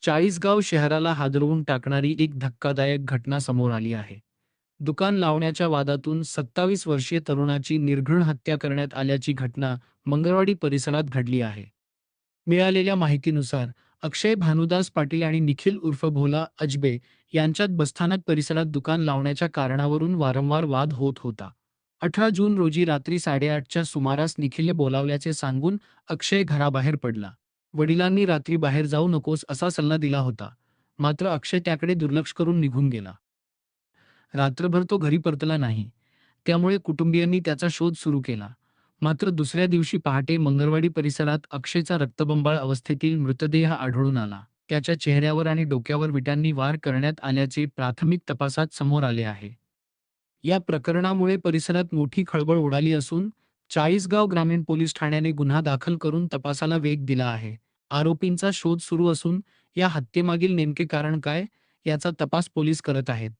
चाळीसगाव शहराला हादरवून टाकणारी एक धक्कादायक घटना समोर आली आहे. दुकान लावण्याच्या वादातून 27 वर्षीय तरुणाची निर्घृण हत्या करण्यात आल्याची घटना मंगळवाडी परिसरात घडली आहे. मिळालेल्या माहितीनुसार अक्षय भानुदास पाटील आणि निखिल उर्फ भोला अजबे यांच्यात बसस्थानक परिसरात दुकान लावण्याच्या कारणावरून वारंवार वाद होत होता. 18 जून रोजी रात्री 8:30च्या सुमारास निखिलने बोलावल्याचे सांगून अक्षय घराबाहेर पडला. वडिलांनी रात्री बाहेर जाऊ नकोस असा सल्ला दिला होता. मात्र अक्षय त्याकडे दुर्लक्ष करून निघून गेला. रात्रभर तो घरी परतला नाही. त्यामुळे कुटुंबियांनी त्याचा शोध सुरू केला. मात्र दुसऱ्या दिवशी पहाटे मंगळवाडी परिसरात अक्षयचा रक्तबंबाळ अवस्थेतील मृतदेह आढळून आला. त्याच्या चेहऱ्यावर आणि डोक्यावर विटांनी वार करण्यात आल्याचे प्राथमिक तपासात समोर आले आहे. या प्रकरणामुळे परिसरात मोठी खळबळ उडाली असून चाळीसगाव ग्रामीण पोलीस ठाण्याने गुन्हा दाखल करून तपासाला वेग दिला आहे. आरोपींचा शोध सुरू असून या हत्येमागील नेमके कारण काय याचा तपास पोलीस करत आहेत.